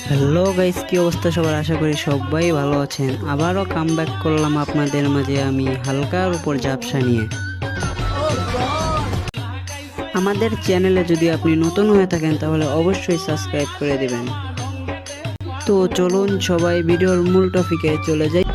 Hello guys, কি অবস্থা সবার? আশা করি সবাই ভালো আছেন। আবারও কামব্যাক করলাম আপনাদের মাঝে আমি হালকার উপর ঝাপসা নিয়ে। আমাদের চ্যানেলে যদি আপনি নতুন হয়ে থাকেন তাহলে অবশ্যই সাবস্ক্রাইব করে দিবেন। তো চলুন সবাই ভিডিওর মূল টপিকে চলে যাই।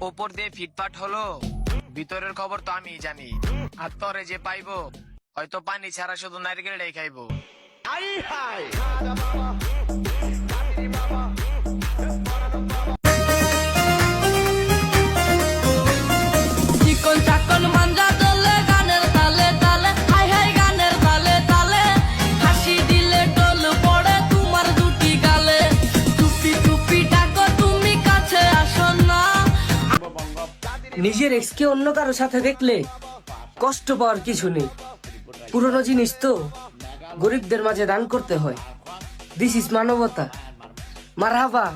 উপর দিয়ে ফিটফাট হলো, ভিতরের খবর তো আমি জানি। আর তরে যে পাইবো হয়তো পানি ছাড়া শুধু নারকেলটাই খাইবো। নিজের এক্সকে অন্য কারো সাথে দেখলে কষ্ট পাওয়ার কিছু নেই। পুরনো জিনিস তো গরিবদের মাঝে দান করতে হয়। দিস ইজ মানবতা। মারহাবা।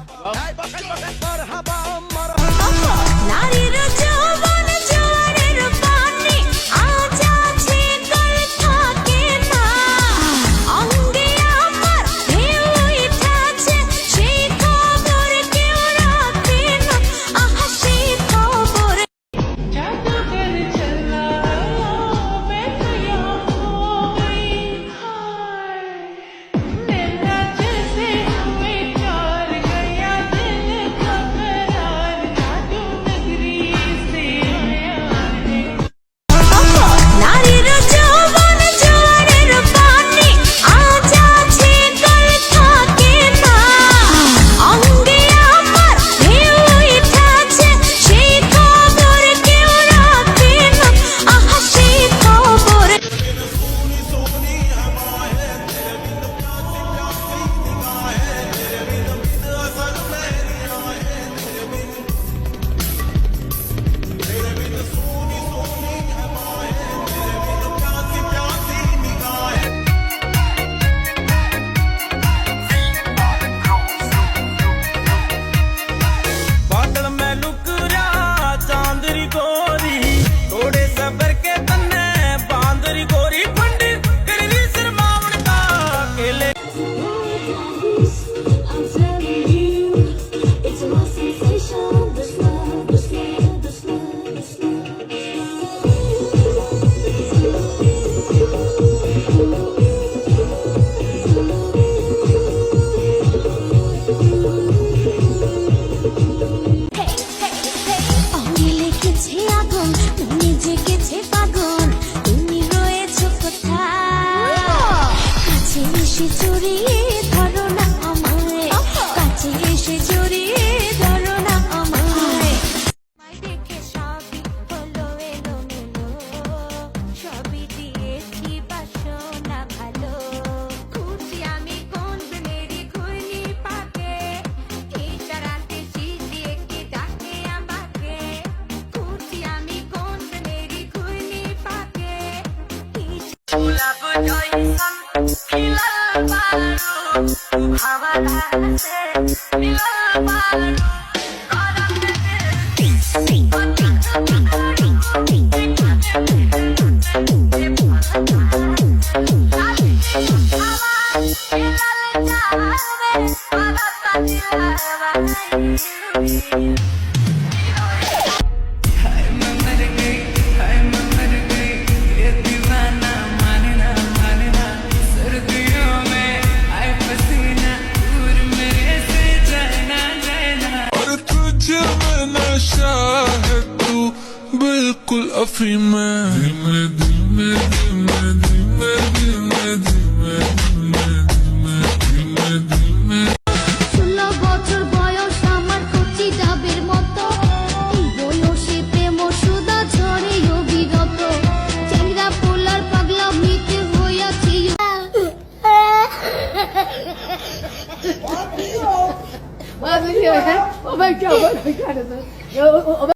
बिल्कुल अफीम धीमे धीमे धीमे धीमे धीमे धीमे धीमे धीमे धीमे 16 বছর বয়স আমার কচি ডাবের মতো, এই বয়সে প্রেম সুদা ঝরে অবিরত, চেংড়া পোলার পাগলা মিতে হইয়াছি ও ভাই